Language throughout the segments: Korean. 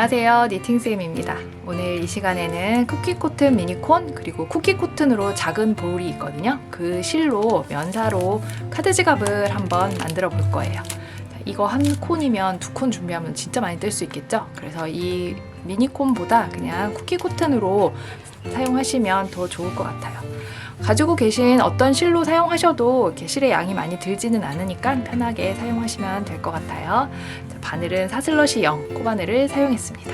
안녕하세요, 니팅쌤입니다. 오늘 이 시간에는 쿠키코튼 미니콘 그리고 쿠키코튼으로 작은 볼이 있거든요. 그 실로 면사로 카드 지갑을 한번 만들어 볼 거예요. 이거 한 콘이면 두 콘 준비하면 진짜 많이 뜰 수 있겠죠? 그래서 이 미니콘보다 그냥 쿠키코튼으로 사용하시면 더 좋을 것 같아요. 가지고 계신 어떤 실로 사용하셔도 이렇게 실의 양이 많이 들지는 않으니까 편하게 사용하시면 될 것 같아요. 바늘은 사슬러시형 코바늘을 사용했습니다.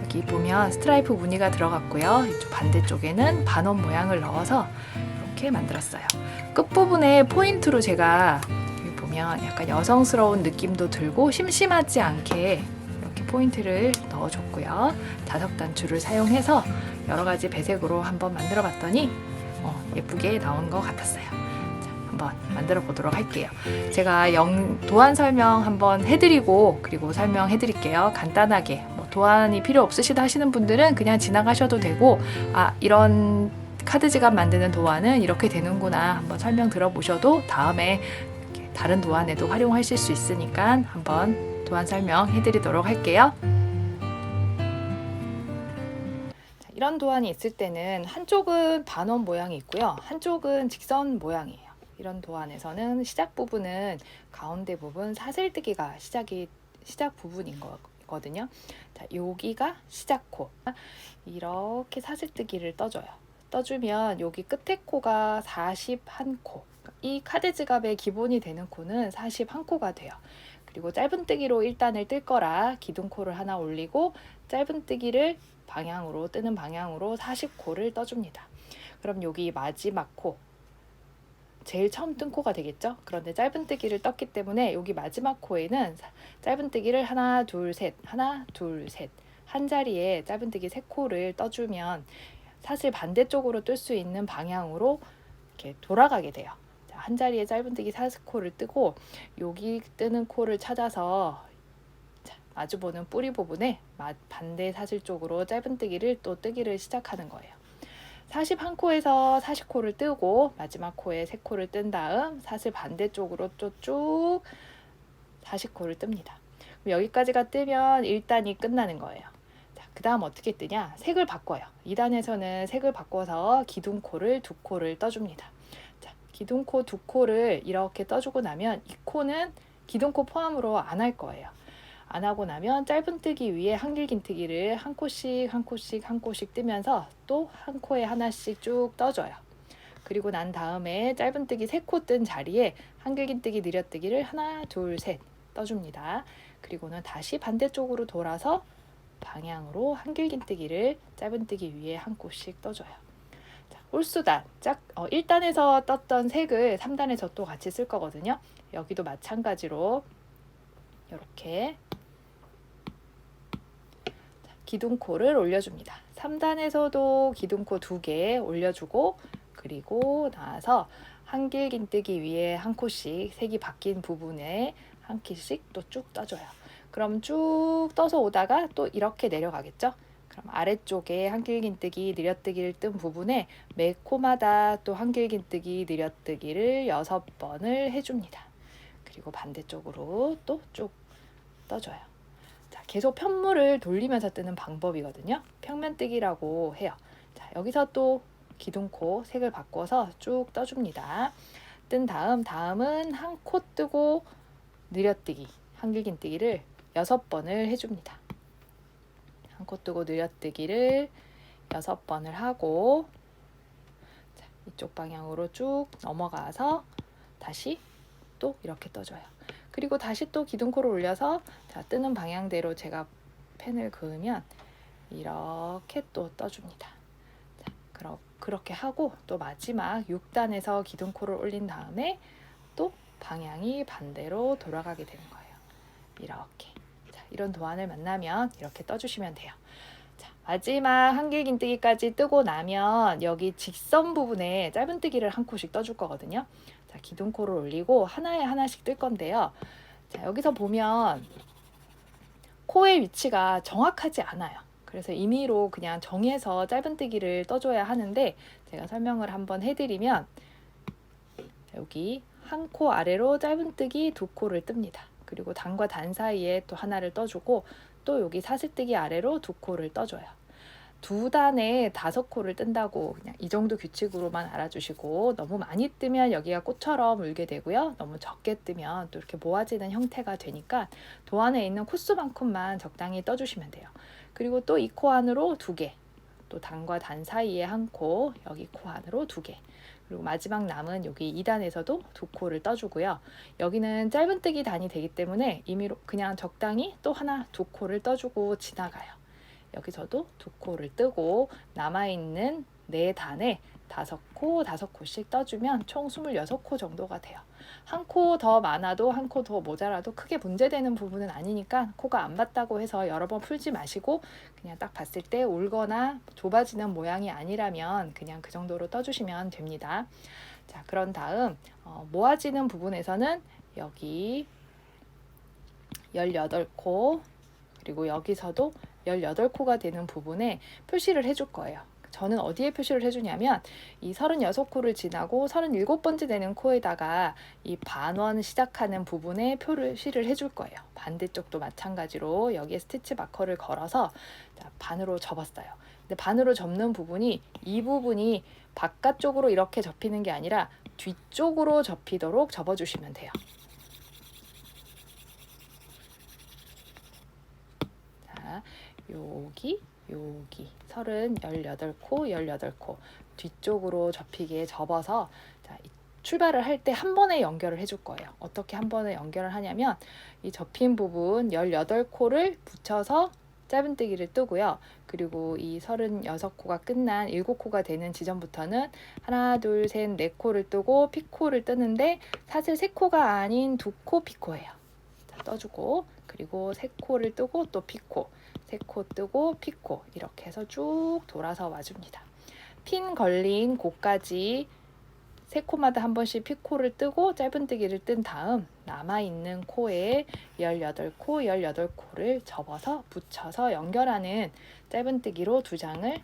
여기 보면 스트라이프 무늬가 들어갔고요. 이쪽 반대쪽에는 반원 모양을 넣어서 이렇게 만들었어요. 끝부분에 포인트로 제가 여기 보면 약간 여성스러운 느낌도 들고 심심하지 않게 이렇게 포인트를 넣어줬고요. 자석단 줄을 사용해서 여러 가지 배색으로 한번 만들어 봤더니 예쁘게 나온 것 같았어요. 자, 한번 만들어 보도록 할게요. 제가 도안 설명 한번 해드리고 그리고 설명해 드릴게요. 간단하게 도안이 필요 없으시다 하시는 분들은 그냥 지나가셔도 되고, 이런 카드 지갑 만드는 도안은 이렇게 되는구나 한번 설명 들어보셔도 다음에 다른 도안에도 활용하실 수 있으니까 한번 도안 설명해 드리도록 할게요. 이런 도안이 있을 때는 한쪽은 반원 모양이 있고요. 한쪽은 직선 모양이에요. 이런 도안에서는 시작 부분은 가운데 부분 사슬뜨기가 시작 부분인 거거든요. 자, 여기가 시작 코. 이렇게 사슬뜨기를 떠줘요. 떠주면 여기 끝에 코가 41코. 이 카드 지갑의 기본이 되는 코는 41코가 돼요. 그리고 짧은뜨기로 1단을 뜰 거라 기둥코를 하나 올리고 짧은뜨기를 방향으로 뜨는 방향으로 40코를 떠줍니다. 그럼 여기 마지막 코, 제일 처음 뜬 코가 되겠죠? 그런데 짧은뜨기를 떴기 때문에 여기 마지막 코에는 짧은뜨기를 하나 둘 셋 한 자리에 짧은뜨기 3코를 떠주면 사실 반대쪽으로 뜰 수 있는 방향으로 이렇게 돌아가게 돼요. 한 자리에 짧은뜨기 40코를 뜨고 여기 뜨는 코를 찾아서 마주보는 뿌리 부분에 반대 사슬 쪽으로 짧은뜨기를 또 뜨기를 시작하는 거예요. 41코에서 40코를 뜨고 마지막 코에 3코를 뜬 다음 사슬 반대쪽으로 쭉 40코를 뜹니다. 여기까지가 뜨면 1단이 끝나는 거예요. 그 다음 어떻게 뜨냐? 색을 바꿔요. 2단에서는 색을 바꿔서 기둥코를 2코를 떠줍니다. 기둥코 2코를 이렇게 떠주고 나면 이 코는 기둥코 포함으로 안 할 거예요. 안 하고 나면 짧은뜨기 위에 한길긴뜨기를 한 코씩 뜨면서 또 한 코에 하나씩 쭉 떠줘요. 그리고 난 다음에 짧은뜨기 3코 뜬 자리에 한길긴뜨기 느려뜨기를 하나 둘 셋 떠줍니다. 그리고는 다시 반대쪽으로 돌아서 방향으로 한길긴뜨기를 짧은뜨기 위에 한 코씩 떠줘요. 홀수단, 1단에서 떴던 색을 3단에서 또 같이 쓸 거거든요. 여기도 마찬가지로 이렇게 기둥코를 올려줍니다. 3단에서도 기둥코 2개 올려주고 그리고 나서 한길긴뜨기 위에 한 코씩 색이 바뀐 부분에 한 킬씩 또 쭉 떠줘요. 그럼 쭉 떠서 오다가 또 이렇게 내려가겠죠? 그럼 아래쪽에 한길긴뜨기 느려뜨기를 뜬 부분에 매 코마다 또 한길긴뜨기 느려뜨기를 6번을 해줍니다. 그리고 반대쪽으로 또 쭉 떠줘요. 계속 편물을 돌리면서 뜨는 방법이거든요. 평면뜨기라고 해요. 여기서 또 기둥코 색을 바꿔서 쭉 떠줍니다. 뜬 다음은 한 코 뜨고 느려뜨기, 한길긴뜨기를 6번을 해줍니다. 한 코 뜨고 느려뜨기를 6번을 하고 이쪽 방향으로 쭉 넘어가서 다시 또 이렇게 떠줘요. 그리고 다시 또 기둥코를 올려서 뜨는 방향대로 제가 펜을 그으면 이렇게 또 떠줍니다. 그렇게 하고 또 마지막 6단에서 기둥코를 올린 다음에 또 방향이 반대로 돌아가게 되는 거예요. 이렇게. 이런 도안을 만나면 이렇게 떠주시면 돼요. 마지막 한길긴뜨기까지 뜨고 나면 여기 직선 부분에 짧은뜨기를 한 코씩 떠줄 거거든요. 기둥코를 올리고 하나에 하나씩 뜰 건데요. 여기서 보면 코의 위치가 정확하지 않아요. 그래서 임의로 그냥 정해서 짧은뜨기를 떠줘야 하는데 제가 설명을 한번 해드리면 여기 한 코 아래로 짧은뜨기 2코를 뜹니다. 그리고 단과 단 사이에 또 하나를 떠주고 또 여기 사슬뜨기 아래로 2코를 떠줘요. 2단에 5코를 뜬다고 그냥 이 정도 규칙으로만 알아주시고, 너무 많이 뜨면 여기가 꽃처럼 울게 되고요. 너무 적게 뜨면 또 이렇게 모아지는 형태가 되니까 도안에 있는 코수만큼만 적당히 떠주시면 돼요. 그리고 또 이 코 안으로 2개, 또 단과 단 사이에 1코, 여기 코 안으로 2개, 그리고 마지막 남은 여기 2단에서도 2코를 떠주고요. 여기는 짧은뜨기 단이 되기 때문에 임의로 그냥 적당히 또 하나 2코를 떠주고 지나가요. 여기서도 2코를 뜨고 남아있는 4단에 5코, 5코씩 떠주면 총 26코 정도가 돼요. 1코 더 많아도 1코 더 모자라도 크게 문제되는 부분은 아니니까 코가 안 맞다고 해서 여러 번 풀지 마시고, 그냥 딱 봤을 때 울거나 좁아지는 모양이 아니라면 그냥 그 정도로 떠주시면 됩니다. 자, 그런 다음 모아지는 부분에서는 여기 18코, 그리고 여기서도 18코가 되는 부분에 표시를 해줄 거예요. 저는 어디에 표시를 해주냐면 이 36코를 지나고 37번째 되는 코에다가 이 반원 시작하는 부분에 표시를 해줄 거예요. 반대쪽도 마찬가지로 여기에 스티치 마커를 걸어서 반으로 접었어요. 근데 반으로 접는 부분이 이 부분이 바깥쪽으로 이렇게 접히는 게 아니라 뒤쪽으로 접히도록 접어주시면 돼요. 자, 여기 18코 뒤쪽으로 접히게 접어서, 자, 출발을 할 때 한 번에 연결을 해줄 거예요. 어떻게 한 번에 연결을 하냐면 이 접힌 부분 18코를 붙여서 짧은뜨기를 뜨고요. 그리고 이 36코가 끝난 7코가 되는 지점부터는 하나, 둘, 셋, 4코를 뜨고 피코를 뜨는데 사실 3코가 아닌 2코 피코예요. 자, 떠주고, 그리고 3코를 뜨고 또 피코, 3코 뜨고 피코, 이렇게 해서 쭉 돌아서 와줍니다. 핀 걸린 곳까지 3코마다 한 번씩 피코를 뜨고 짧은뜨기를 뜬 다음 남아있는 코에 18코를 접어서 붙여서 연결하는 짧은뜨기로 2장을,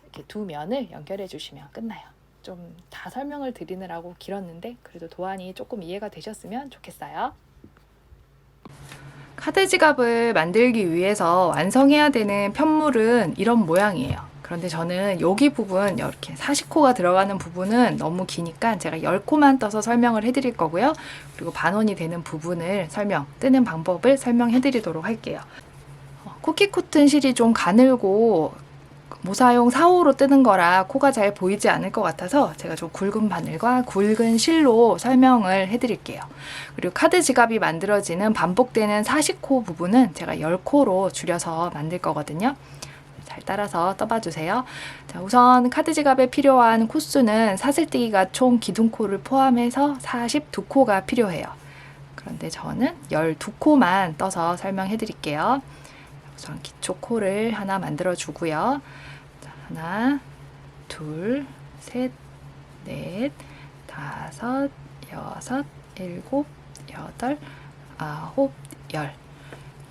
이렇게 2면을 연결해 주시면 끝나요. 좀 다 설명을 드리느라고 길었는데 그래도 도안이 조금 이해가 되셨으면 좋겠어요. 카드 지갑을 만들기 위해서 완성해야 되는 편물은 이런 모양이에요. 그런데 저는 여기 부분, 이렇게 40코가 들어가는 부분은 너무 기니까 제가 10코만 떠서 설명을 해드릴 거고요. 그리고 반원이 되는 부분을 뜨는 방법을 설명해 드리도록 할게요. 쿠키 코튼 실이 좀 가늘고 모사용 4호로 뜨는 거라 코가 잘 보이지 않을 것 같아서 제가 좀 굵은 바늘과 굵은 실로 설명을 해드릴게요. 그리고 카드 지갑이 만들어지는 반복되는 40코 부분은 제가 10코로 줄여서 만들 거거든요. 잘 따라서 떠봐주세요. 자, 우선 카드 지갑에 필요한 코수는 사슬뜨기가 총 기둥코를 포함해서 42코가 필요해요. 그런데 저는 12코만 떠서 설명해 드릴게요. 우선 기초 코를 하나 만들어 주고요. 하나, 둘, 셋, 넷, 다섯, 여섯, 일곱, 여덟, 아홉,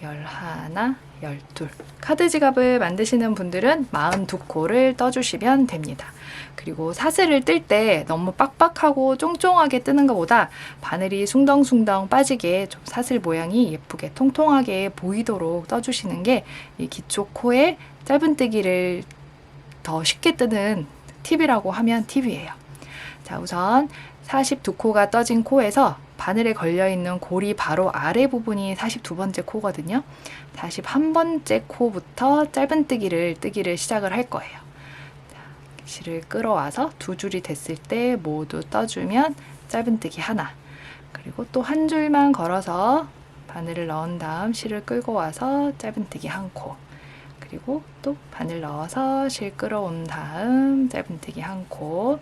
열하나, 12. 카드 지갑을 만드시는 분들은 42코를 떠주시면 됩니다. 그리고 사슬을 뜰 때 너무 빡빡하고 쫑쫑하게 뜨는 것보다 바늘이 숭덩숭덩 빠지게 좀 사슬 모양이 예쁘게 통통하게 보이도록 떠주시는 게 이 기초 코에 짧은뜨기를 더 쉽게 뜨는 팁이라고 하면 팁이에요. 자, 우선 42코가 떠진 코에서 바늘에 걸려있는 고리 바로 아래 부분이 42번째 코거든요. 41번째 코부터 짧은뜨기를 뜨기를 시작을 할 거예요. 자, 실을 끌어와서 2줄이 됐을 때 모두 떠주면 짧은뜨기 하나, 그리고 또 한 줄만 걸어서 바늘을 넣은 다음 실을 끌고 와서 짧은뜨기 1코, 그리고 또 바늘 넣어서 실 끌어온 다음 짧은뜨기 1코,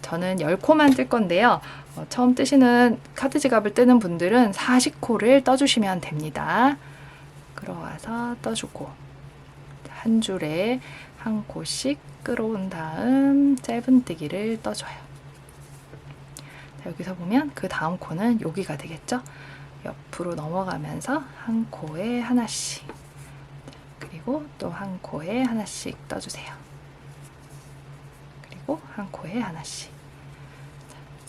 저는 10코만 뜰 건데요. 처음 뜨시는 카드 지갑을 뜨는 분들은 40코를 떠주시면 됩니다. 끌어와서 떠주고 한 줄에 1코씩 끌어온 다음 짧은뜨기를 떠줘요. 자, 여기서 보면 그 다음 코는 여기가 되겠죠? 옆으로 넘어가면서 한 코에 하나씩, 그리고 또 한 코에 하나씩 떠주세요. 그리고 한 코에 하나씩.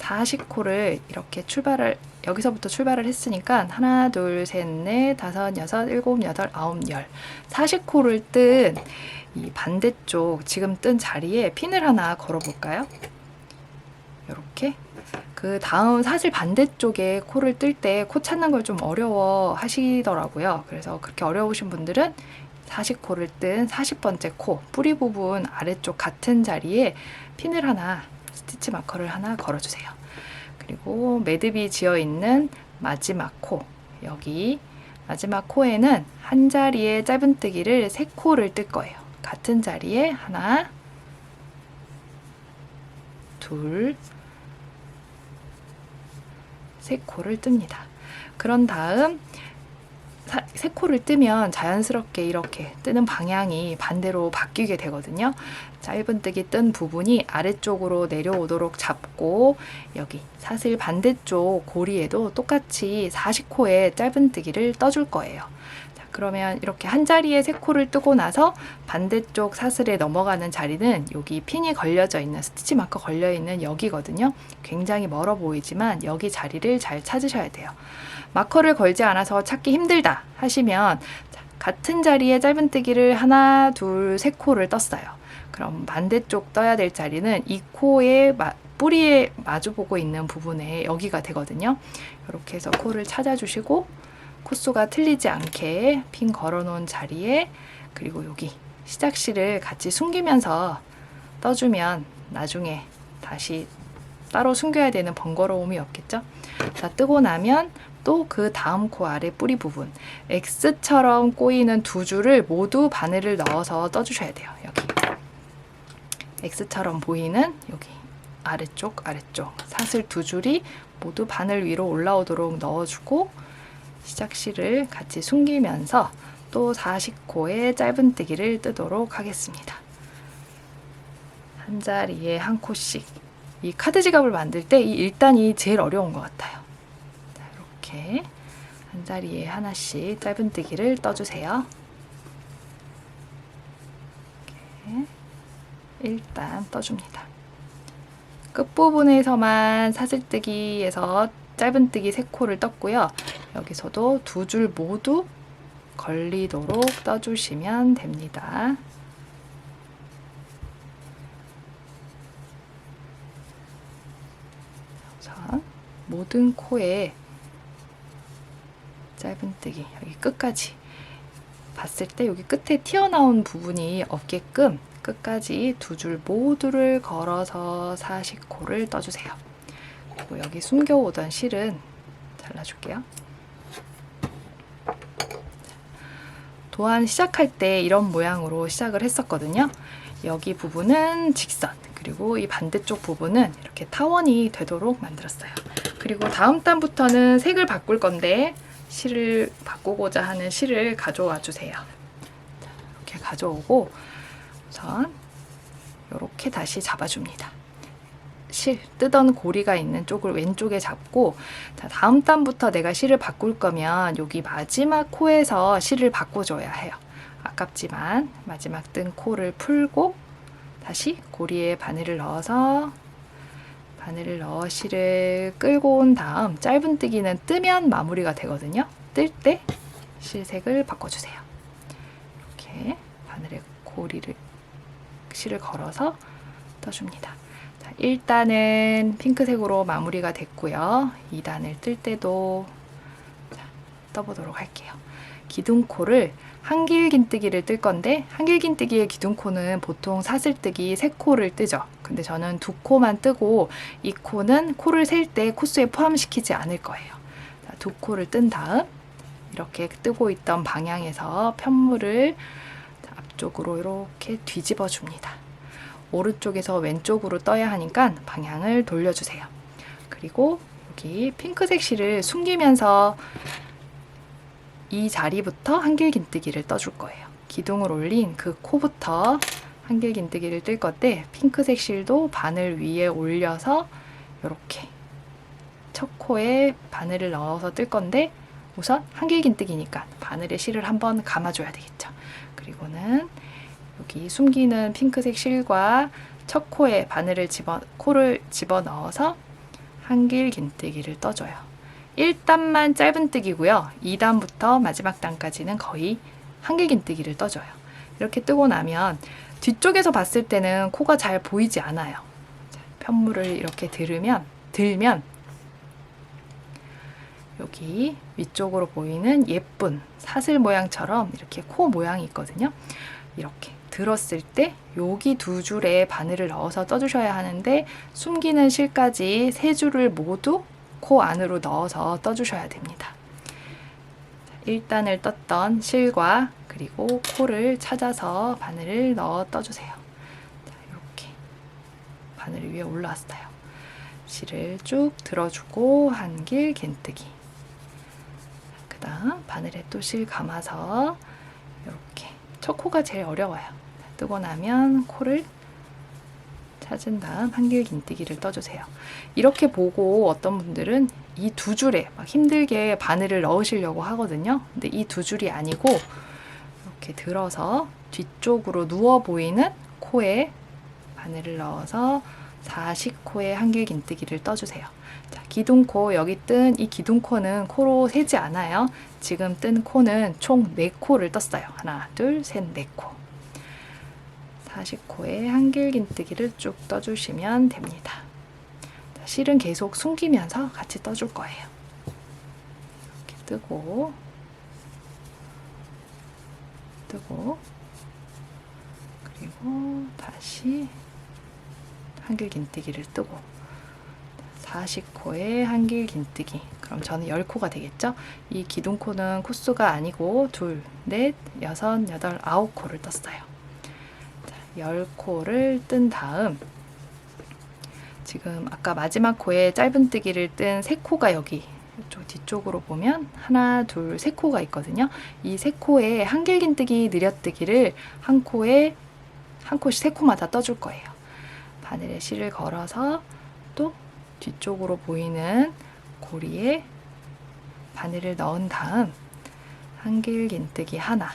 40코를 이렇게 여기서부터 출발을 했으니까 하나, 둘, 셋, 넷, 다섯, 여섯, 일곱, 여덟, 아홉, 열 40코를 뜬 이 반대쪽 지금 뜬 자리에 핀을 하나 걸어 볼까요? 이렇게. 그 다음 사실 반대쪽에 코를 뜰 때 코 찾는 걸 좀 어려워 하시더라고요. 그래서 그렇게 어려우신 분들은 40코를 뜬 40번째 코 뿌리 부분 아래쪽 같은 자리에 핀을 하나, 스티치 마커를 하나 걸어주세요. 그리고 매듭이 지어 있는 마지막 코, 여기 마지막 코에는 한 자리에 짧은뜨기를 3코를 뜰 거예요. 같은 자리에 하나, 둘, 3코를 뜹니다. 그런 다음 3코를 뜨면 자연스럽게 이렇게 뜨는 방향이 반대로 바뀌게 되거든요. 짧은뜨기 뜬 부분이 아래쪽으로 내려오도록 잡고 여기 사슬 반대쪽 고리에도 똑같이 40코의 짧은뜨기를 떠줄 거예요. 자, 그러면 이렇게 한 자리에 3코를 뜨고 나서 반대쪽 사슬에 넘어가는 자리는 여기 핀이 걸려져 있는 스티치 마커 걸려 있는 여기거든요. 굉장히 멀어 보이지만 여기 자리를 잘 찾으셔야 돼요. 마커를 걸지 않아서 찾기 힘들다 하시면 같은 자리에 짧은뜨기를 하나, 둘, 3코를 떴어요. 그럼 반대쪽 떠야 될 자리는 이 코의 뿌리에 마주보고 있는 부분에 여기가 되거든요. 이렇게 해서 코를 찾아주시고 코수가 틀리지 않게 핀 걸어놓은 자리에 그리고 여기 시작실을 같이 숨기면서 떠주면 나중에 다시 따로 숨겨야 되는 번거로움이 없겠죠. 자, 뜨고 나면 또 그 다음 코 아래 뿌리 부분 X처럼 꼬이는 2줄을 모두 바늘을 넣어서 떠주셔야 돼요. 여기 X처럼 보이는 여기 아래쪽 사슬 2줄이 모두 바늘 위로 올라오도록 넣어주고 시작실을 같이 숨기면서 또 40코의 짧은뜨기를 뜨도록 하겠습니다. 한 자리에 한 코씩. 이 카드 지갑을 만들 때 이 1단이 제일 어려운 것 같아요. 자, 이렇게 한 자리에 하나씩 짧은뜨기를 떠주세요. 이렇게 1단 떠줍니다. 끝부분에서만 사슬뜨기에서 짧은뜨기 3코를 떴고요. 여기서도 2줄 모두 걸리도록 떠주시면 됩니다. 우선 모든 코에 짧은뜨기 여기 끝까지 봤을 때 여기 끝에 튀어나온 부분이 없게끔 끝까지 2줄 모두를 걸어서 40코를 떠주세요. 그리고 여기 숨겨오던 실은 잘라줄게요. 도안 시작할 때 이런 모양으로 시작을 했었거든요. 여기 부분은 직선, 그리고 이 반대쪽 부분은 이렇게 타원이 되도록 만들었어요. 그리고 다음 단부터는 색을 바꿀 건데 실을 바꾸고자 하는 실을 가져와 주세요. 이렇게 가져오고 우선 이렇게 다시 잡아줍니다. 실 뜨던 고리가 있는 쪽을 왼쪽에 잡고 자, 다음 단부터 내가 실을 바꿀 거면 여기 마지막 코에서 실을 바꿔줘야 해요. 아깝지만 마지막 뜬 코를 풀고 다시 고리에 바늘을 넣어서 실을 끌고 온 다음 짧은뜨기는 뜨면 마무리가 되거든요. 뜰 때 실색을 바꿔주세요. 이렇게 바늘에 실을 걸어서 떠줍니다. 1단은 핑크색으로 마무리가 됐고요. 2단을 뜰 때도 떠보도록 할게요. 기둥코를 한길긴뜨기를 뜰 건데 한길긴뜨기의 기둥코는 보통 사슬뜨기 3코를 뜨죠. 근데 저는 2코만 뜨고 이 코는 코를 셀 때 코수에 포함시키지 않을 거예요. 자, 2코를 뜬 다음 이렇게 뜨고 있던 방향에서 편물을 앞쪽으로 이렇게 뒤집어 줍니다. 오른쪽에서 왼쪽으로 떠야 하니까 방향을 돌려주세요. 그리고 여기 핑크색 실을 숨기면서 이 자리부터 한길긴뜨기를 떠줄 거예요. 기둥을 올린 그 코부터 한길긴뜨기를 뜰 건데 핑크색 실도 바늘 위에 올려서 이렇게 첫 코에 바늘을 넣어서 뜰 건데 우선 한길긴뜨기니까 바늘에 실을 한번 감아줘야 되겠죠. 그리고는 여기 숨기는 핑크색 실과 첫 코에 코를 집어 넣어서 한길긴뜨기를 떠줘요. 1단만 짧은뜨기고요. 2단부터 마지막 단까지는 거의 한길긴뜨기를 떠줘요. 이렇게 뜨고 나면 뒤쪽에서 봤을 때는 코가 잘 보이지 않아요. 편물을 이렇게 들면 여기 위쪽으로 보이는 예쁜 사슬 모양처럼 이렇게 코 모양이 있거든요. 이렇게 들었을 때 여기 두 줄에 바늘을 넣어서 떠주셔야 하는데 숨기는 실까지 세 줄을 모두 코 안으로 넣어서 떠주셔야 됩니다. 1단을 떴던 실과 그리고 코를 찾아서 바늘을 넣어 떠주세요. 이렇게 바늘 위에 올라왔어요. 실을 쭉 들어주고 한길긴뜨기. 그 다음 바늘에 또 실 감아서 이렇게 첫 코가 제일 어려워요. 뜨고 나면 코를 찾은 다음 한길긴뜨기를 떠주세요. 이렇게 보고 어떤 분들은 이 두 줄에 막 힘들게 바늘을 넣으시려고 하거든요. 근데 이 두 줄이 아니고 이렇게 들어서 뒤쪽으로 누워 보이는 코에 바늘을 넣어서 40코에 한길긴뜨기를 떠주세요. 자, 기둥코, 여기 뜬 이 기둥코는 코로 세지 않아요. 지금 뜬 코는 총 4코를 떴어요. 하나, 둘, 셋, 4코. 40코에 한길긴뜨기를 쭉 떠주시면 됩니다. 자, 실은 계속 숨기면서 같이 떠줄 거예요. 이렇게 뜨고 그리고 다시 한길긴뜨기를 뜨고 40코에 한길긴뜨기. 그럼 저는 10코가 되겠죠? 이 기둥코는 코수가 아니고 둘, 넷, 여섯, 여덟, 9코를 떴어요. 자, 10코를 뜬 다음 지금 아까 마지막 코에 짧은뜨기를 뜬 3코가 여기 이쪽 뒤쪽으로 보면 하나, 둘, 3코가 있거든요. 이 3코에 한길긴뜨기, 느려뜨기를 한 코씩 3코마다 떠줄 거예요. 바늘에 실을 걸어서 또 뒤쪽으로 보이는 고리에 바늘을 넣은 다음 한길긴뜨기 하나,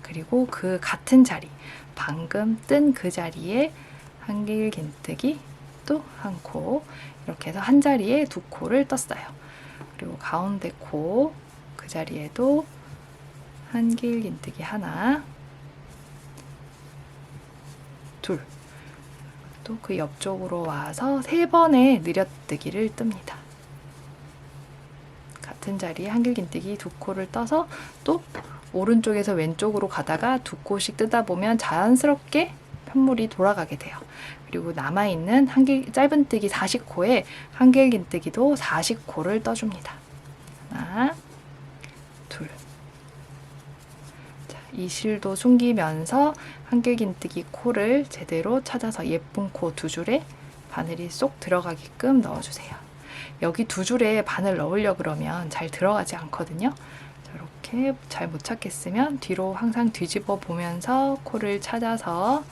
그리고 그 같은 자리, 방금 뜬 그 자리에 한길긴뜨기 또 한 코, 이렇게 해서 한 자리에 2코를 떴어요. 그리고 가운데 코, 그 자리에도 한길긴뜨기 하나, 둘, 또 그 옆쪽으로 와서 3번의 느려뜨기를 뜹니다. 같은 자리에 한길긴뜨기 2코를 떠서 또 오른쪽에서 왼쪽으로 가다가 2코씩 뜨다 보면 자연스럽게 편물이 돌아가게 돼요. 그리고 남아있는 짧은뜨기 40코에 한길긴뜨기도 40코를 떠줍니다. 하나, 둘. 자, 이 실도 숨기면서 한길긴뜨기 코를 제대로 찾아서 예쁜 코 2줄에 바늘이 쏙 들어가게끔 넣어주세요. 여기 2줄에 바늘 넣으려 그러면 잘 들어가지 않거든요. 이렇게 잘 못 찾겠으면 뒤로 항상 뒤집어 보면서 코를 찾아서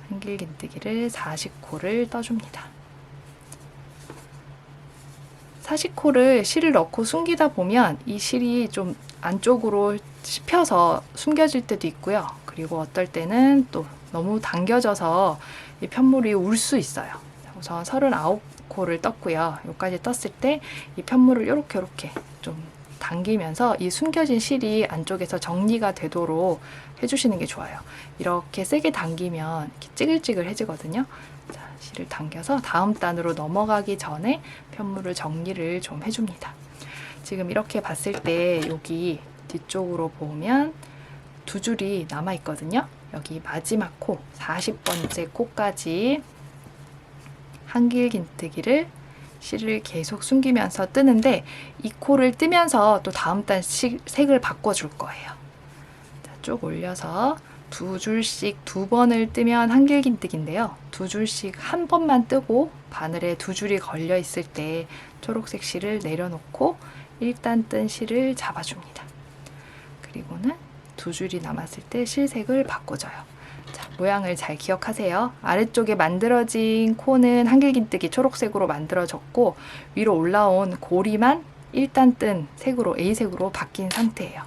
한길긴뜨기를 40코를 떠줍니다. 40코를 실을 넣고 숨기다 보면 이 실이 좀 안쪽으로 씹혀서 숨겨질 때도 있고요. 그리고 어떨 때는 또 너무 당겨져서 이 편물이 울 수 있어요. 우선 39코를 떴고요. 여기까지 떴을 때 이 편물을 이렇게 좀 당기면서 이 숨겨진 실이 안쪽에서 정리가 되도록 해주시는 게 좋아요. 이렇게 세게 당기면 이렇게 찌글찌글해지거든요. 자, 실을 당겨서 다음 단으로 넘어가기 전에 편물을 정리를 좀 해줍니다. 지금 이렇게 봤을 때 여기 뒤쪽으로 보면 2줄이 남아 있거든요. 여기 마지막 코, 40번째 코까지 한길긴뜨기를 실을 계속 숨기면서 뜨는데 이 코를 뜨면서 또 다음 단 색을 바꿔줄 거예요. 자, 쭉 올려서 2줄씩 2번을 뜨면 한길긴뜨기인데요. 2줄씩 한 번만 뜨고 바늘에 2줄이 걸려 있을 때 초록색 실을 내려놓고 1단 뜬 실을 잡아줍니다. 그리고는 2줄이 남았을 때 실색을 바꿔줘요. 자, 모양을 잘 기억하세요. 아래쪽에 만들어진 코는 한길긴뜨기 초록색으로 만들어졌고 위로 올라온 고리만 1단 뜬 색으로 A색으로 바뀐 상태예요.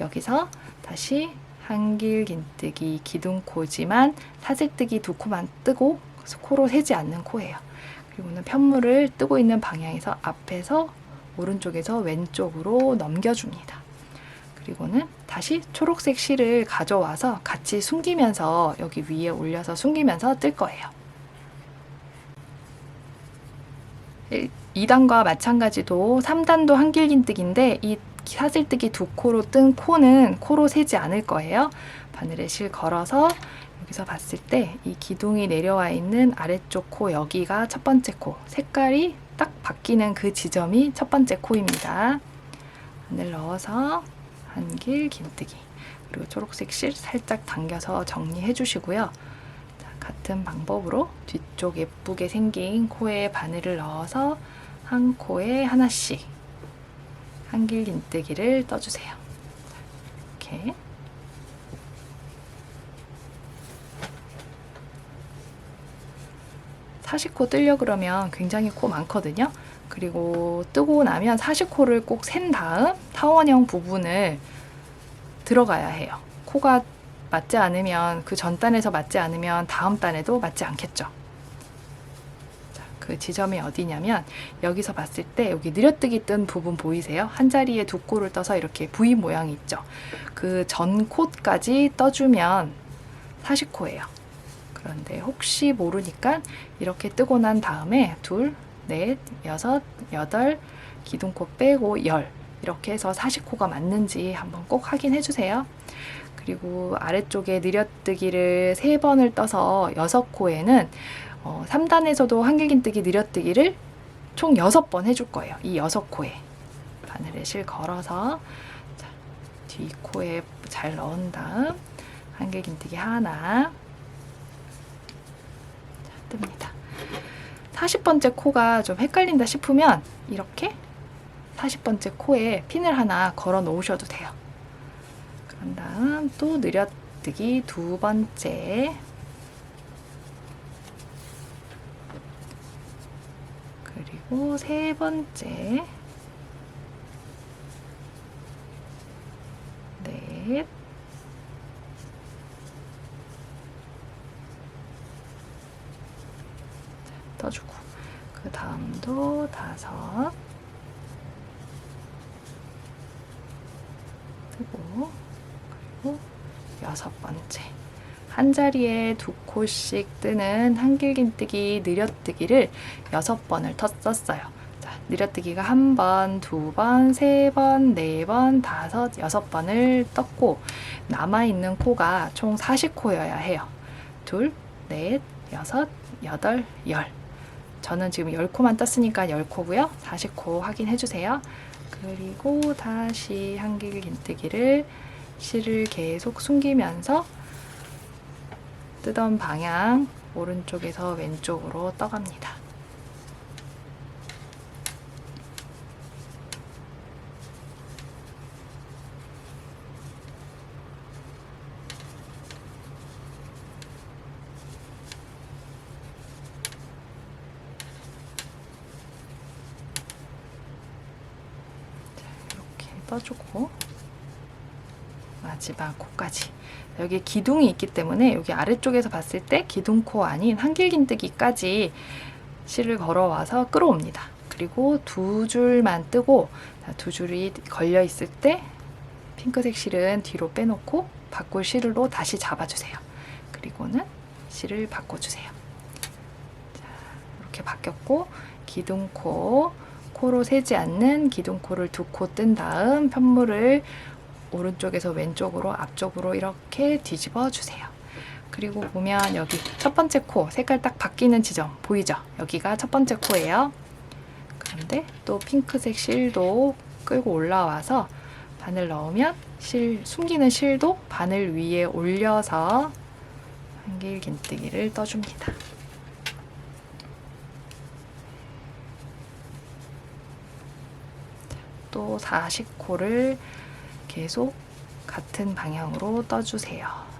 여기서 다시 한길긴뜨기 기둥코지만 사슬뜨기 2코만 뜨고 코로 세지 않는 코예요. 그리고는 편물을 뜨고 있는 방향에서 앞에서 오른쪽에서 왼쪽으로 넘겨줍니다. 그리고는 다시 초록색 실을 가져와서 같이 숨기면서 여기 위에 올려서 숨기면서 뜰 거예요. 2단과 마찬가지로 3단도 한길긴뜨기인데 이 사슬뜨기 두 코로 뜬 코는 코로 세지 않을 거예요. 바늘에 실 걸어서 여기서 봤을 때 이 기둥이 내려와 있는 아래쪽 코 여기가 첫 번째 코, 색깔이 딱 바뀌는 그 지점이 첫 번째 코입니다. 바늘 넣어서 한길긴뜨기, 그리고 초록색 실 살짝 당겨서 정리해 주시고요. 자, 같은 방법으로 뒤쪽 예쁘게 생긴 코에 바늘을 넣어서 한 코에 하나씩 한길긴뜨기를 떠주세요. 이렇게 사시코 뜨려 그러면 굉장히 코 많거든요. 그리고 뜨고 나면 사시코를 꼭 센 다음 타원형 부분을 들어가야 해요. 코가 맞지 않으면, 그 전 단에서 맞지 않으면 다음 단에도 맞지 않겠죠. 자, 그 지점이 어디냐면 여기서 봤을 때 여기 느려뜨기 뜬 부분 보이세요? 한 자리에 두 코를 떠서 이렇게 V 모양이 있죠. 그 전 코까지 떠주면 사시코예요. 그런데 혹시 모르니까 이렇게 뜨고 난 다음에 둘, 넷, 여섯, 여덟, 기둥코 빼고 열, 이렇게 해서 사시코가 맞는지 한번 꼭 확인해 주세요. 그리고 아래쪽에 느려뜨기를 3번을 떠서 6코에는 3단에서도 한길긴뜨기 느려뜨기를 총 6번 해줄 거예요. 이 6코에 바늘에 실 걸어서 자, 뒷코에 잘 넣은 다음 한길긴뜨기 하나 뜹니다. 40번째 코가 좀 헷갈린다 싶으면 이렇게 40번째 코에 핀을 하나 걸어 놓으셔도 돼요. 그런 다음 또 느려뜨기 2번째, 그리고 3번째, 넷, 떠주고, 그 다음도 5, 뜨고, 그리고 6번째. 한 자리에 2코씩 뜨는 한길긴뜨기 느려뜨기를 6번을 썼어요. 자, 느려뜨기가 1번, 2번, 3번, 4번, 5, 6번을 떴고, 남아있는 코가 총 40코여야 해요. 둘, 넷, 여섯, 여덟, 열. 저는 지금 10코만 떴으니까 10코고요. 40코 확인해주세요. 그리고 다시 한길긴뜨기를 실을 계속 숨기면서 뜨던 방향 오른쪽에서 왼쪽으로 떠갑니다. 떠주고 마지막 코까지. 여기 기둥이 있기 때문에 여기 아래쪽에서 봤을 때 기둥코 아닌 한길긴뜨기까지 실을 걸어와서 끌어옵니다. 그리고 2줄만 뜨고, 두 줄이 걸려 있을 때 핑크색 실은 뒤로 빼놓고 바꿀 실로 다시 잡아주세요. 그리고는 실을 바꿔주세요. 자, 이렇게 바뀌었고, 기둥코, 코로 세지 않는 기둥코를 2코 뜬 다음 편물을 오른쪽에서 왼쪽으로 앞쪽으로 이렇게 뒤집어 주세요. 그리고 보면 여기 첫 번째 코 색깔 딱 바뀌는 지점 보이죠? 여기가 첫 번째 코예요. 그런데 또 핑크색 실도 끌고 올라와서 바늘 넣으면 실, 숨기는 실도 바늘 위에 올려서 한길긴뜨기를 떠줍니다. 또 40코를 계속 같은 방향으로 떠주세요.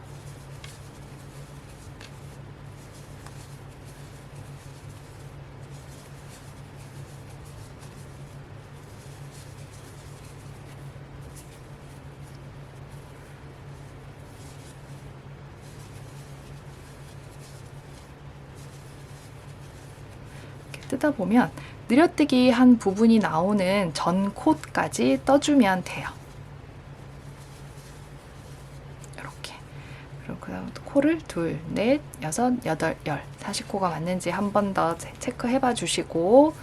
뜨다 보면 느려뜨기 한 부분이 나오는 전 콧까지 떠주면 돼요. 이렇게. 그리고 그다음 코를 둘, 넷, 여섯, 여덟, 열. 40코가 맞는지 한 번 더 체크해봐 주시고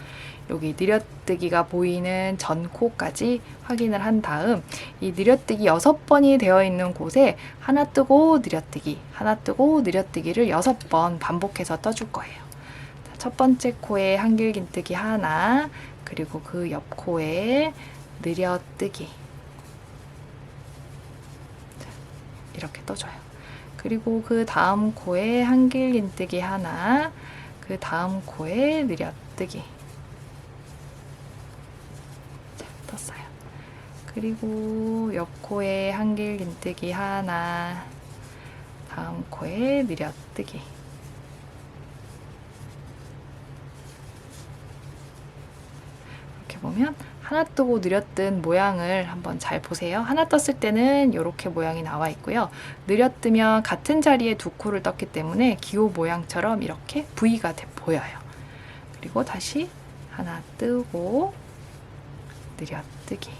여기 느려뜨기가 보이는 전 코까지 확인을 한 다음 이 느려뜨기 6번이 되어 있는 곳에 하나 뜨고 느려뜨기, 하나 뜨고 느려뜨기를 6번 반복해서 떠줄 거예요. 첫 번째 코에 한길긴뜨기 하나, 그리고 그 옆 코에 느려뜨기. 이렇게 떠줘요. 그리고 그 다음 코에 한길긴뜨기 하나, 그 다음 코에 느려뜨기. 자, 떴어요. 그리고 옆 코에 한길긴뜨기 하나, 다음 코에 느려뜨기. 이렇게 보면 하나 뜨고 느려뜬 모양을 한번 잘 보세요. 하나 떴을 때는 이렇게 모양이 나와 있고요. 느려뜨면 같은 자리에 두 코를 떴기 때문에 기호 모양처럼 이렇게 V가 보여요. 그리고 다시 하나 뜨고 느려뜨기,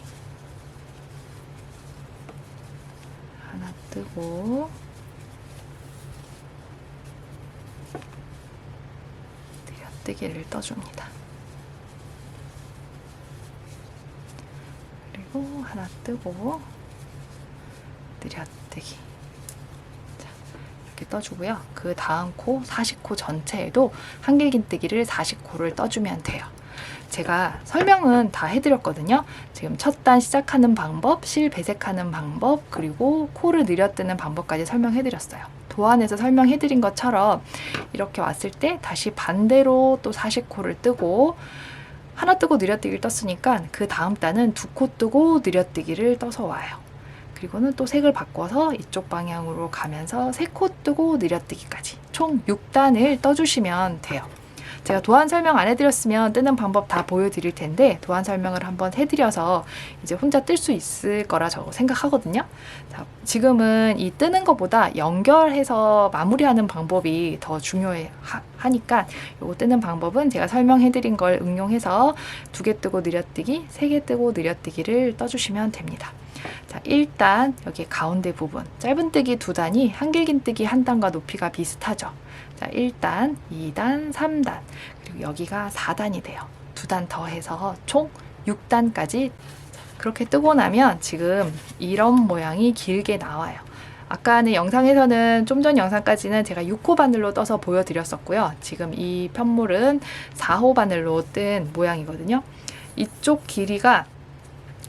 하나 뜨고 느려뜨기를 떠줍니다. 그리고 하나 뜨고 느려뜨기. 자, 이렇게 떠주고요. 그 다음 코 40코 전체에도 한길긴뜨기를 40코를 떠주면 돼요. 제가 설명은 다 해드렸거든요. 지금 첫 단 시작하는 방법, 실 배색하는 방법, 그리고 코를 느려뜨는 방법까지 설명해드렸어요. 도안에서 설명해드린 것처럼 이렇게 왔을 때 다시 반대로 또 40코를 뜨고 하나 뜨고 느려뜨기를 떴으니까 그 다음 단은 두 코 뜨고 느려뜨기를 떠서 와요. 그리고는 또 색을 바꿔서 이쪽 방향으로 가면서 세 코 뜨고 느려뜨기까지 총 6단을 떠주시면 돼요. 제가 도안 설명 안 해드렸으면 뜨는 방법 다 보여드릴 텐데 도안 설명을 한번 해드려서 이제 혼자 뜰 수 있을 거라 저 생각하거든요. 자, 지금은 이 뜨는 것보다 연결해서 마무리하는 방법이 더 중요하니까 요거 뜨는 방법은 제가 설명해드린 걸 응용해서 2개 뜨고 느려뜨기, 3개 뜨고 느려뜨기를 떠주시면 됩니다. 자, 일단 여기 가운데 부분 짧은뜨기 2단이 한길긴뜨기 1단과 높이가 비슷하죠. 자, 1단, 2단, 3단, 그리고 여기가 4단이 돼요. 2단 더해서 총 6단까지 그렇게 뜨고 나면 지금 이런 모양이 길게 나와요. 아까는 영상에서는 좀 전 영상까지는 제가 6호 바늘로 떠서 보여드렸었고요. 지금 이 편물은 4호 바늘로 뜬 모양이거든요. 이쪽 길이가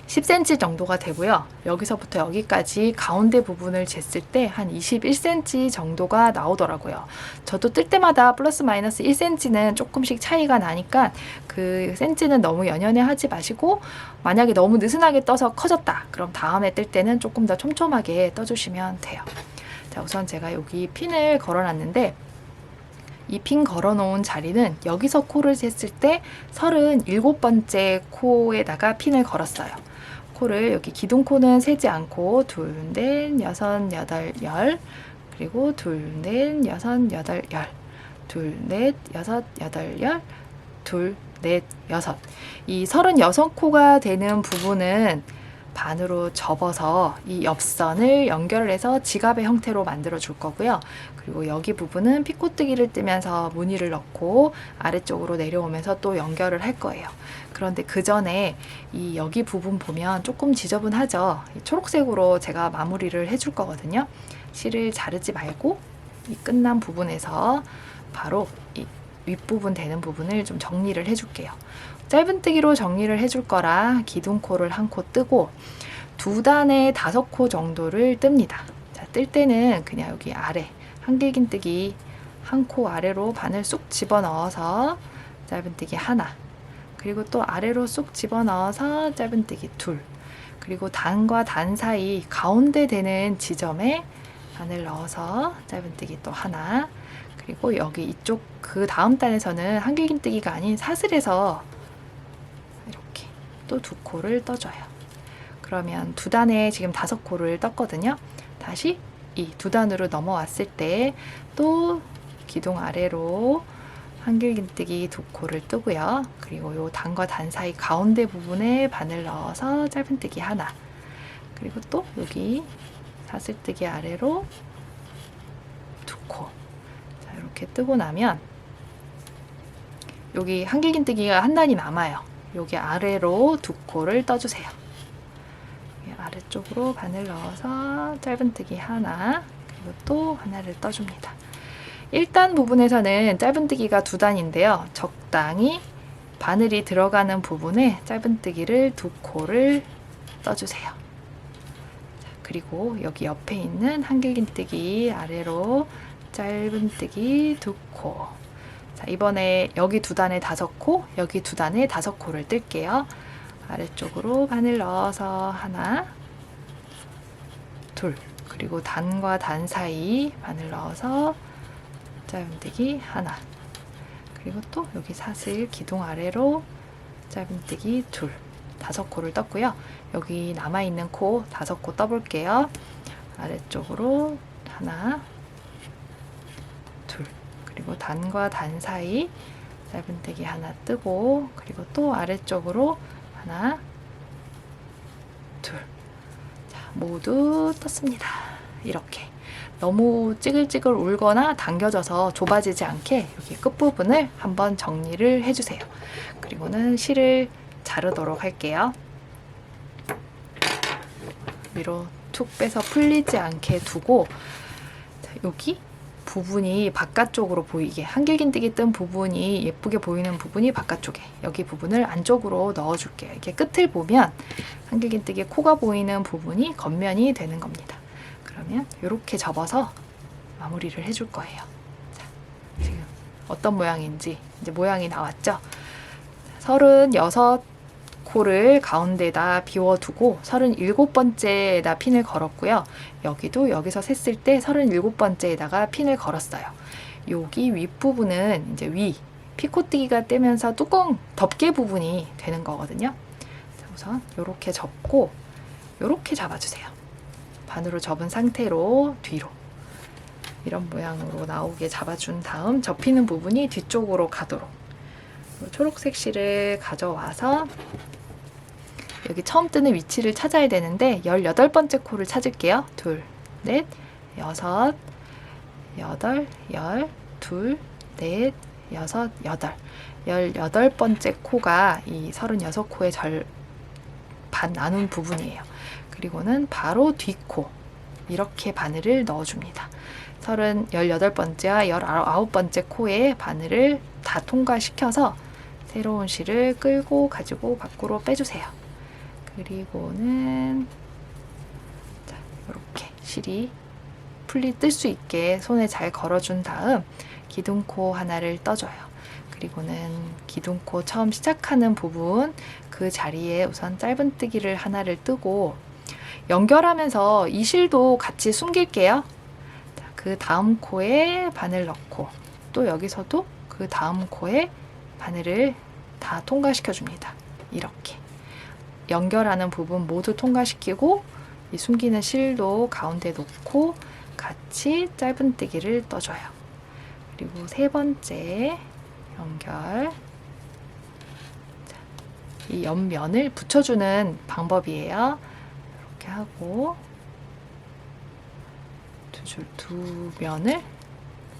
10cm 정도가 되고요. 여기서부터 여기까지 가운데 부분을 쟀을 때 한 21cm 정도가 나오더라고요. 저도 뜰 때마다 플러스 마이너스 1cm는 조금씩 차이가 나니까 그 cm는 너무 연연해 하지 마시고 만약에 너무 느슨하게 떠서 커졌다. 그럼 다음에 뜰 때는 조금 더 촘촘하게 떠주시면 돼요. 자, 우선 제가 여기 핀을 걸어놨는데 이 핀 걸어놓은 자리는 여기서 코를 쟀을 때 37번째 코에다가 핀을 걸었어요. 코를 여기 기둥코는 세지 않고 둘, 넷, 여섯, 여덟, 열, 그리고 둘, 넷, 여섯, 여덟, 열, 둘, 넷, 여섯, 여덟, 열, 둘, 넷, 여섯. 이 36코가 되는 부분은 반으로 접어서 이 옆선을 연결해서 지갑의 형태로 만들어 줄 거고요. 그리고 여기 부분은 피코뜨기를 뜨면서 무늬를 넣고 아래쪽으로 내려오면서 또 연결을 할 거예요. 그런데 그 전에 이 여기 부분 보면 조금 지저분하죠. 이 초록색으로 제가 마무리를 해줄 거거든요. 실을 자르지 말고 이 끝난 부분에서 바로 이 윗부분 되는 부분을 좀 정리를 해줄게요. 짧은뜨기로 정리를 해줄 거라 기둥코를 한 코 뜨고 2단에 5코 정도를 뜹니다. 자, 뜰 때는 그냥 여기 아래 한길긴뜨기 한 코 아래로 바늘 쑥 집어넣어서 짧은뜨기 하나, 그리고 또 아래로 쑥 집어넣어서 짧은뜨기 둘, 그리고 단과 단 사이 가운데 되는 지점에 바늘 넣어서 짧은뜨기 또 하나, 그리고 여기 이쪽 그 다음 단에서는 한길긴뜨기가 아닌 사슬에서 이렇게 또 2코를 떠줘요. 그러면 2단에 지금 5코를 떴거든요. 다시 이 2단으로 넘어왔을 때 또 기둥 아래로 한길긴뜨기 2코를 뜨고요. 그리고 요 단과 단 사이 가운데 부분에 바늘 넣어서 짧은뜨기 하나, 그리고 또 여기 사슬뜨기 아래로 2코. 자, 이렇게 뜨고 나면 여기 한길긴뜨기가 한 단이 남아요. 여기 아래로 2코를 떠주세요. 아래쪽으로 바늘 넣어서 짧은뜨기 하나, 그리고 또 하나를 떠줍니다. 1단 부분에서는 짧은뜨기가 2단인데요. 적당히 바늘이 들어가는 부분에 짧은뜨기를 2코를 떠주세요. 자, 그리고 여기 옆에 있는 한길긴뜨기 아래로 짧은뜨기 2코. 자, 이번에 여기 2단에 5코, 여기 2단에 5코를 뜰게요. 아래쪽으로 바늘 넣어서 하나, 둘, 그리고 단과 단 사이 바늘 넣어서 짧은뜨기 하나, 그리고 또 여기 사슬 기둥 아래로 짧은뜨기 둘, 5코를 떴고요. 여기 남아있는 코 5코 떠볼게요. 아래쪽으로 하나, 둘, 그리고 단과 단 사이 짧은뜨기 하나 뜨고, 그리고 또 아래쪽으로 하나, 둘. 자, 모두 떴습니다. 이렇게 너무 찌글찌글 울거나 당겨져서 좁아지지 않게 여기 끝부분을 한번 정리를 해주세요. 그리고는 실을 자르도록 할게요. 위로 툭 빼서 풀리지 않게 두고, 자, 여기 부분이 바깥쪽으로 보이게, 한길긴뜨기 뜬 부분이 예쁘게 보이는 부분이 바깥쪽에, 여기 부분을 안쪽으로 넣어줄게요. 이렇게 끝을 보면 한길긴뜨기 코가 보이는 부분이 겉면이 되는 겁니다. 그러면 이렇게 접어서 마무리를 해줄 거예요. 자, 지금 어떤 모양인지 이제 모양이 나왔죠? 36코를 가운데다 비워두고 37번째에다 핀을 걸었고요. 여기도 여기서 셌을 때 37번째에다가 핀을 걸었어요. 여기 윗부분은 이제 위 피코뜨기가 떼면서 뚜껑 덮개 부분이 되는 거거든요. 자, 우선 이렇게 접고 이렇게 잡아주세요. 반으로 접은 상태로 뒤로 이런 모양으로 나오게 잡아준 다음 접히는 부분이 뒤쪽으로 가도록 초록색 실을 가져와서 여기 처음 뜨는 위치를 찾아야 되는데 18번째 코를 찾을게요. 둘, 넷, 여섯, 여덟, 둘, 넷, 여섯, 여덟. 18번째 코가 이 36코의 반 나눈 부분이에요. 그리고는 바로 뒷코 이렇게 바늘을 넣어줍니다. 18번째와 19번째 코에 바늘을 다 통과시켜서 새로운 실을 끌고 가지고 밖으로 빼주세요. 그리고는 자, 이렇게 실이 뜰 수 있게 손에 잘 걸어준 다음 기둥코 하나를 떠줘요. 그리고는 기둥코 처음 시작하는 부분 그 자리에 우선 짧은뜨기를 하나를 뜨고 연결하면서 이 실도 같이 숨길게요. 그 다음 코에 바늘 넣고 또 여기서도 그 다음 코에 바늘을 다 통과시켜 줍니다. 이렇게 연결하는 부분 모두 통과시키고 이 숨기는 실도 가운데 놓고 같이 짧은뜨기를 떠줘요. 그리고 3번째 연결, 이 옆면을 붙여주는 방법이에요. 이렇게 하고 두 면을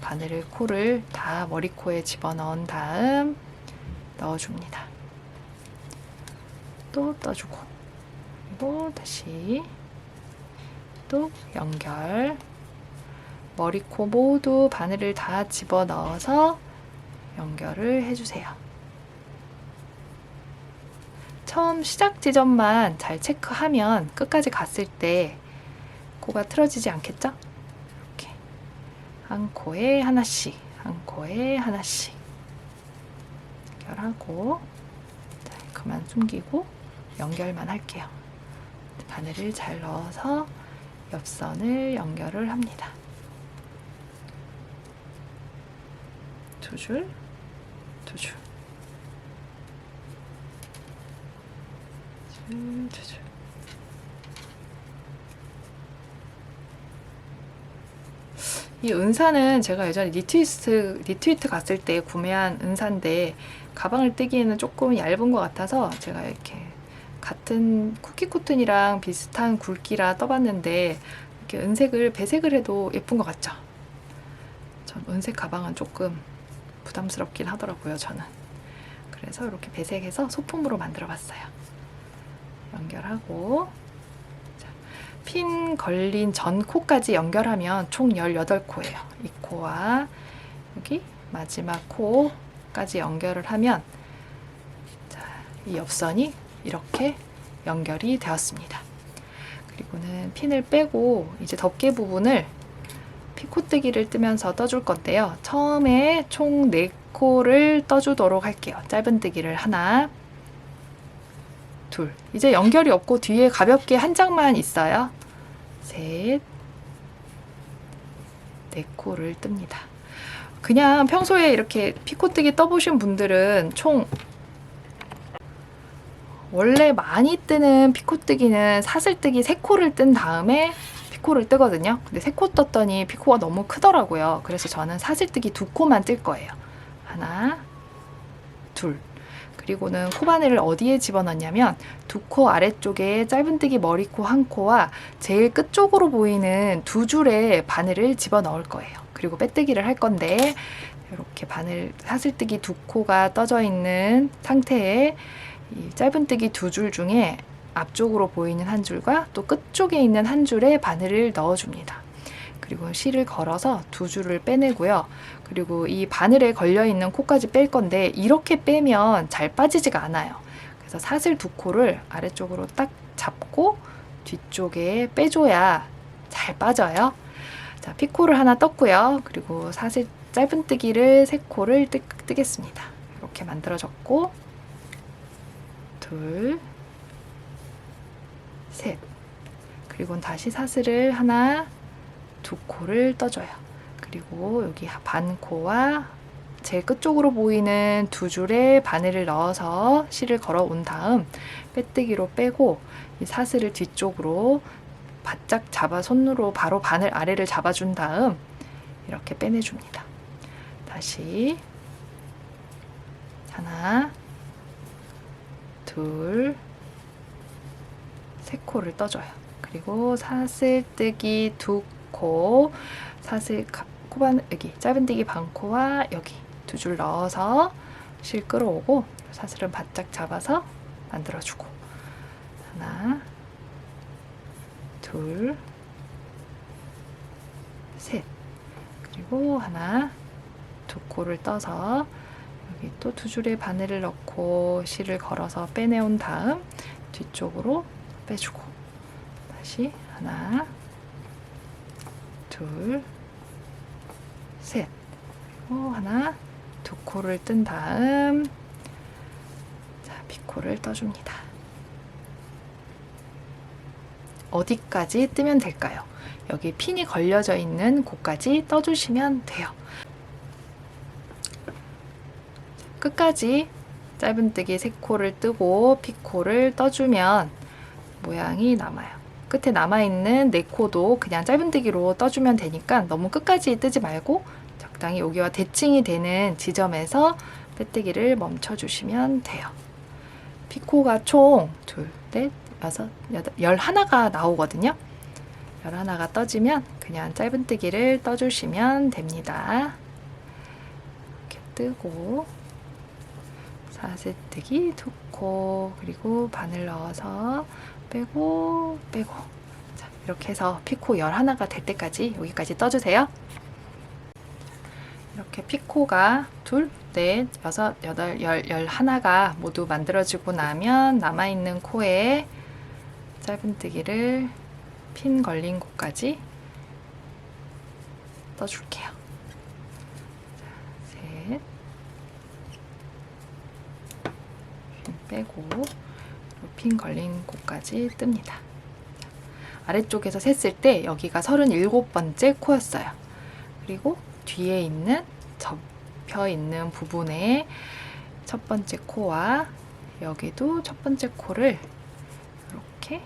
바늘을 코를 다 머리코에 집어넣은 다음 넣어줍니다. 또 떠주고 그리고 다시 또 연결, 머리코 모두 바늘을 다 집어넣어서 연결을 해주세요. 처음 시작 지점만 잘 체크하면 끝까지 갔을 때 코가 틀어지지 않겠죠? 이렇게 한 코에 하나씩, 한 코에 하나씩 연결하고 자, 그만 숨기고 연결만 할게요. 바늘을 잘 넣어서 옆선을 연결을 합니다. 두 줄, 두 줄, 두 줄. 이 은사는 제가 예전에 니트위트 갔을 때 구매한 은사인데 가방을 뜨기에는 조금 얇은 것 같아서 제가 이렇게 같은 쿠키 코튼이랑 비슷한 굵기라 떠봤는데 이렇게 은색을 배색을 해도 예쁜 것 같죠? 전 은색 가방은 조금 부담스럽긴 하더라고요, 저는. 그래서 이렇게 배색해서 소품으로 만들어 봤어요. 연결하고, 자, 핀 걸린 전 코까지 연결하면 총 18코예요. 이 코와 여기 마지막 코까지 연결을 하면, 자, 이 옆선이 이렇게 연결이 되었습니다. 그리고는 핀을 빼고 이제 덮개 부분을 피코뜨기를 뜨면서 떠줄 건데요. 처음에 총 4코를 떠주도록 할게요. 짧은뜨기를 하나, 둘. 이제 연결이 없고 뒤에 가볍게 한 장만 있어요. 셋, 4코를 뜹니다. 그냥 평소에 이렇게 피코뜨기 떠보신 분들은 총 원래 많이 뜨는 피코뜨기는 사슬뜨기 3코를 뜬 다음에 피코를 뜨거든요. 근데 3코 떴더니 피코가 너무 크더라고요. 그래서 저는 사슬뜨기 2코만 뜰 거예요. 하나, 둘. 그리고는 코바늘을 어디에 집어넣냐면 2코 아래쪽에 짧은뜨기 머리코 1코와 제일 끝쪽으로 보이는 2줄의 바늘을 집어넣을 거예요. 그리고 빼뜨기를 할 건데 이렇게 바늘 사슬뜨기 2코가 떠져 있는 상태에 이 짧은뜨기 2줄 중에 앞쪽으로 보이는 한 줄과 또 끝쪽에 있는 한 줄에 바늘을 넣어줍니다. 그리고 실을 걸어서 2줄을 빼내고요. 그리고 이 바늘에 걸려있는 코까지 뺄 건데 이렇게 빼면 잘 빠지지가 않아요. 그래서 사슬 2코를 아래쪽으로 딱 잡고 뒤쪽에 빼줘야 잘 빠져요. 자, 피코를 하나 떴고요. 그리고 사슬 짧은뜨기를 3코를 뜨겠습니다. 이렇게 만들어졌고 둘, 셋. 그리고 다시 사슬을 하나, 2코를 떠줘요. 그리고 여기 반코와 제일 끝쪽으로 보이는 2줄의 바늘을 넣어서 실을 걸어 온 다음 빼뜨기로 빼고 이 사슬을 뒤쪽으로 바짝 잡아 손으로 바로 바늘 아래를 잡아준 다음 이렇게 빼내줍니다. 다시 하나, 둘, 3코를 떠줘요. 그리고 사슬뜨기 2코, 사슬 코바늘 여기 짧은뜨기 반코와 여기 2줄 넣어서 실 끌어오고 사슬은 바짝 잡아서 만들어주고 하나, 둘, 셋. 그리고 하나, 2코를 떠서 여기 또 2줄의 바늘을 넣고 실을 걸어서 빼내온 다음 뒤쪽으로 빼주고 다시 하나, 둘, 셋. 그리고 하나, 2코를 뜬 다음 자, 피코를 떠줍니다. 어디까지 뜨면 될까요? 여기 핀이 걸려져 있는 곳까지 떠주시면 돼요. 끝까지 짧은뜨기 3코를 뜨고 피코를 떠주면 모양이 남아요. 끝에 남아있는 4코도 그냥 짧은뜨기로 떠주면 되니까 너무 끝까지 뜨지 말고 적당히 여기와 대칭이 되는 지점에서 빼뜨기를 멈춰주시면 돼요. 피코가 총 2, 4, 6, 8, 11가 나오거든요. 11가 떠지면 그냥 짧은뜨기를 떠주시면 됩니다. 이렇게 뜨고 사슬뜨기 2코 그리고 바늘 넣어서 빼고 자, 이렇게 해서 피코 11가 될 때까지 여기까지 떠주세요. 이렇게 피코가 2, 4, 6, 8, 10, 11가 모두 만들어지고 나면 남아있는 코에 짧은뜨기를 핀 걸린 곳까지 떠줄게요. 자, 셋, 빼고 핀 걸린 곳까지 뜹니다. 아래쪽에서 셌을 때 여기가 37번째 코였어요. 그리고 뒤에 있는 접혀 있는 부분에 첫 번째 코와 여기도 첫 번째 코를 이렇게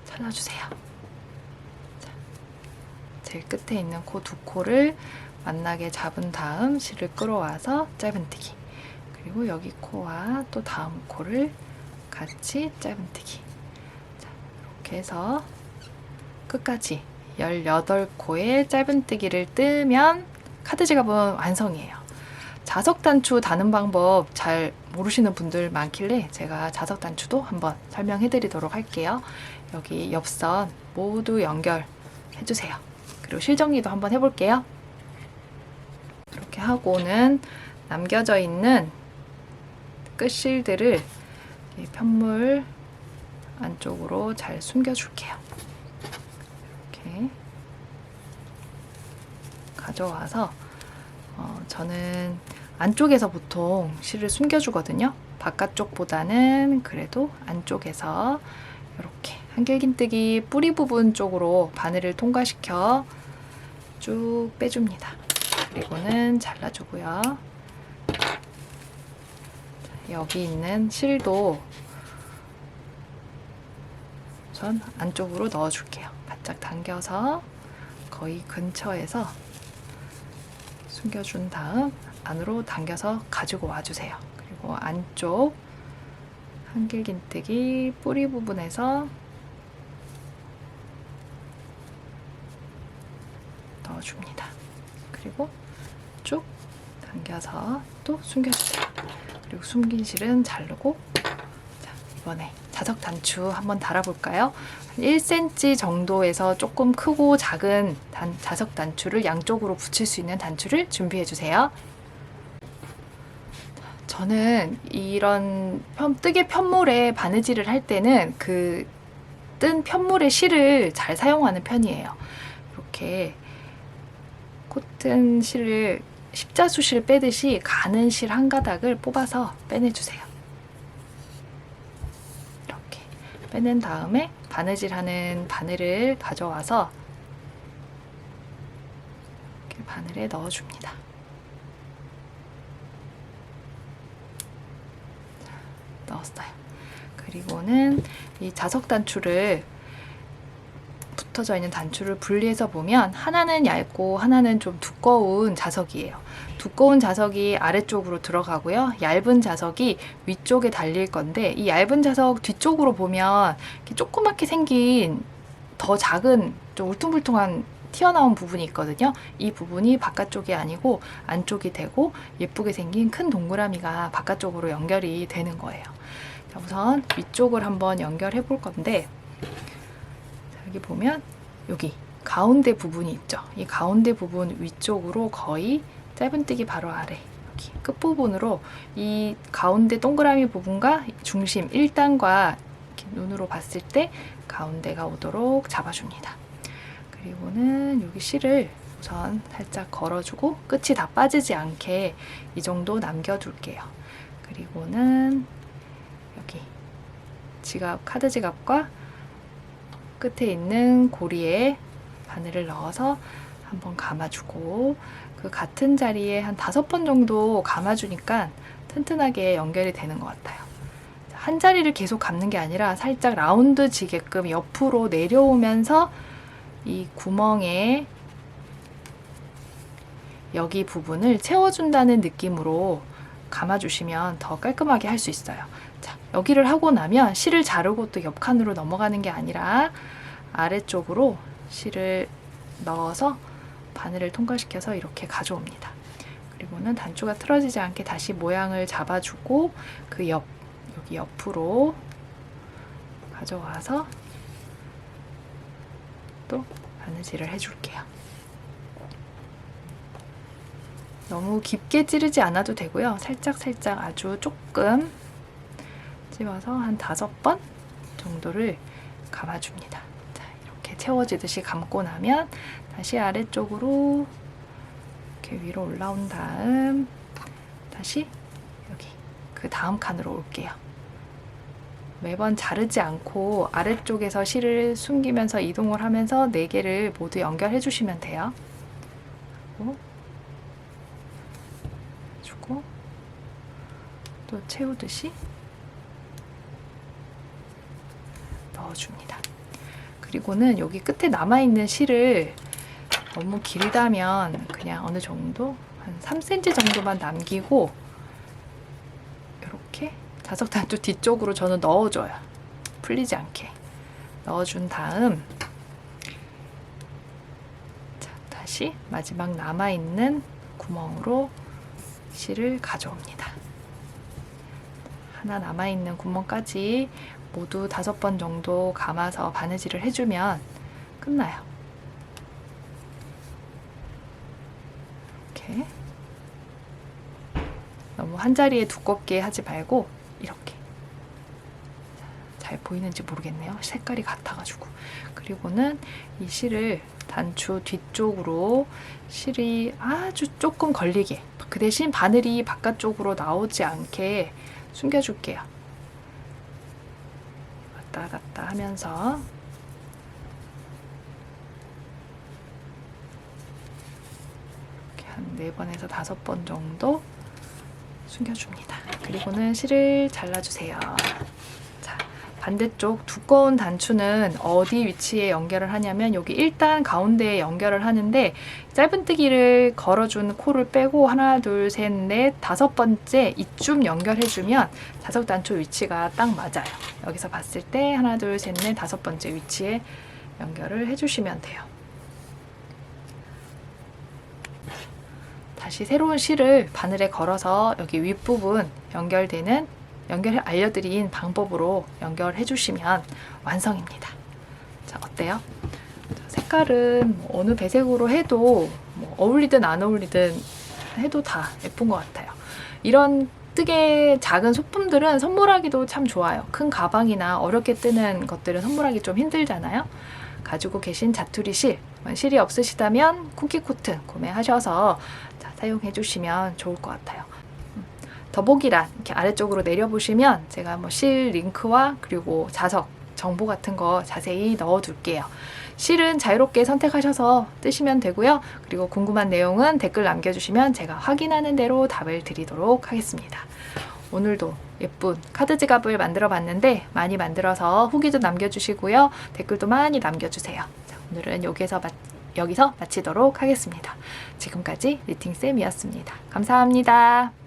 찾아주세요. 자, 제일 끝에 있는 코 두 코를 만나게 잡은 다음 실을 끌어와서 짧은뜨기, 그리고 여기 코와 또 다음 코를 같이 짧은뜨기. 자, 이렇게 해서 끝까지 18코의 짧은뜨기를 뜨면 카드 지갑은 완성이에요. 자석 단추 다는 방법 잘 모르시는 분들 많길래 제가 자석 단추도 한번 설명해 드리도록 할게요. 여기 옆선 모두 연결해 주세요. 그리고 실정리도 한번 해볼게요. 이렇게 하고는 남겨져 있는 끝실들을 편물 안쪽으로 잘 숨겨줄게요. 이렇게 가져와서 저는 안쪽에서 보통 실을 숨겨주거든요. 바깥쪽보다는 그래도 안쪽에서 이렇게 한길긴뜨기 뿌리 부분 쪽으로 바늘을 통과시켜 쭉 빼줍니다. 그리고는 잘라주고요. 여기 있는 실도 전 안쪽으로 넣어줄게요. 바짝 당겨서 거의 근처에서 숨겨준 다음 안으로 당겨서 가지고 와주세요. 그리고 안쪽 한길긴뜨기 뿌리 부분에서 넣어줍니다. 그리고 쭉 당겨서 또 숨겨주세요. 그리고 숨긴 실은 자르고, 자, 이번에 자석 단추 한번 달아볼까요? 1cm 정도에서 조금 크고 작은 자석 단추를 양쪽으로 붙일 수 있는 단추를 준비해 주세요. 저는 이런 뜨개 편물에 바느질을 할 때는 그 뜬 편물의 실을 잘 사용하는 편이에요. 이렇게 코튼 실을 십자수 실 빼듯이 가는 실 한 가닥을 뽑아서 빼내주세요. 이렇게 빼낸 다음에 바느질하는 바늘을 가져와서 이렇게 바늘에 넣어줍니다. 넣었어요. 그리고는 이 자석 단추를 붙어져 있는 단추를 분리해서 보면 하나는 얇고 하나는 좀 두꺼운 자석이에요. 두꺼운 자석이 아래쪽으로 들어가고요. 얇은 자석이 위쪽에 달릴 건데, 이 얇은 자석 뒤쪽으로 보면 이렇게 조그맣게 생긴 더 작은 좀 울퉁불퉁한 튀어나온 부분이 있거든요. 이 부분이 바깥쪽이 아니고 안쪽이 되고 예쁘게 생긴 큰 동그라미가 바깥쪽으로 연결이 되는 거예요. 자, 우선 위쪽을 한번 연결해 볼 건데, 여기 보면 여기 가운데 부분이 있죠. 이 가운데 부분 위쪽으로 거의 짧은뜨기 바로 아래 여기 끝부분으로 이 가운데 동그라미 부분과 중심 1단과 이렇게 눈으로 봤을 때 가운데가 오도록 잡아줍니다. 그리고는 여기 실을 우선 살짝 걸어주고 끝이 다 빠지지 않게 이 정도 남겨둘게요. 그리고는 여기 지갑, 카드 지갑과 끝에 있는 고리에 바늘을 넣어서 한번 감아주고, 그 같은 자리에 한 5번 정도 감아주니까 튼튼하게 연결이 되는 것 같아요. 한 자리를 계속 감는 게 아니라 살짝 라운드 지게끔 옆으로 내려오면서 이 구멍에 여기 부분을 채워준다는 느낌으로 감아주시면 더 깔끔하게 할 수 있어요. 자, 여기를 하고 나면 실을 자르고 또 옆칸으로 넘어가는 게 아니라 아래쪽으로 실을 넣어서 바늘을 통과시켜서 이렇게 가져옵니다. 그리고는 단추가 틀어지지 않게 다시 모양을 잡아주고 그 여기 옆으로 가져와서 또 바느질을 해줄게요. 너무 깊게 찌르지 않아도 되고요. 살짝살짝 아주 조금 찝어서 한 5번 정도를 감아줍니다. 자, 이렇게 채워지듯이 감고 나면 다시 아래쪽으로 이렇게 위로 올라온 다음 다시 여기 그 다음 칸으로 올게요. 매번 자르지 않고 아래쪽에서 실을 숨기면서 이동을 하면서 4개를 모두 연결해 주시면 돼요. 주고 또 채우듯이 넣어줍니다. 그리고는 여기 끝에 남아있는 실을 너무 길다면 그냥 어느 정도 한 3cm 정도만 남기고 이렇게 자석 단추 뒤쪽으로 저는 넣어줘요. 풀리지 않게 넣어준 다음 자, 다시 마지막 남아있는 구멍으로 실을 가져옵니다. 하나 남아있는 구멍까지 모두 5번 정도 감아서 바느질을 해주면 끝나요. 이렇게 너무 한 자리에 두껍게 하지 말고 이렇게. 잘 보이는지 모르겠네요. 색깔이 같아가지고. 그리고는 이 실을 단추 뒤쪽으로 실이 아주 조금 걸리게, 그 대신 바늘이 바깥쪽으로 나오지 않게 숨겨줄게요. 왔다 갔다 하면서 이렇게 한 4번에서 5번 정도 숨겨줍니다. 그리고는 실을 잘라주세요. 자, 반대쪽 두꺼운 단추는 어디 위치에 연결을 하냐면 여기 일단 가운데에 연결을 하는데 짧은뜨기를 걸어준 코를 빼고 하나, 둘, 셋, 넷, 5번째 이쯤 연결해주면 자석 단추 위치가 딱 맞아요. 여기서 봤을 때 하나, 둘, 셋, 넷, 5번째 위치에 연결을 해주시면 돼요. 다시 새로운 실을 바늘에 걸어서 여기 윗부분 연결을 알려드린 방법으로 연결해 주시면 완성입니다. 자, 어때요? 색깔은 뭐 어느 배색으로 해도 뭐 어울리든 안 어울리든 해도 다 예쁜 것 같아요. 이런 뜨개 작은 소품들은 선물하기도 참 좋아요. 큰 가방이나 어렵게 뜨는 것들은 선물하기 좀 힘들잖아요. 가지고 계신 자투리 실이 없으시다면 쿠키 코튼 구매하셔서 사용해 주시면 좋을 것 같아요. 더보기란 이렇게 아래쪽으로 내려보시면 제가 뭐 실 링크와 그리고 자석 정보 같은 거 자세히 넣어 둘게요. 실은 자유롭게 선택하셔서 뜨시면 되고요. 그리고 궁금한 내용은 댓글 남겨주시면 제가 확인하는 대로 답을 드리도록 하겠습니다. 오늘도 예쁜 카드 지갑을 만들어 봤는데 많이 만들어서 후기 좀 남겨주시고요. 댓글도 많이 남겨주세요. 자, 오늘은 여기서 마치도록 하겠습니다. 지금까지 니팅쌤이었습니다. 감사합니다.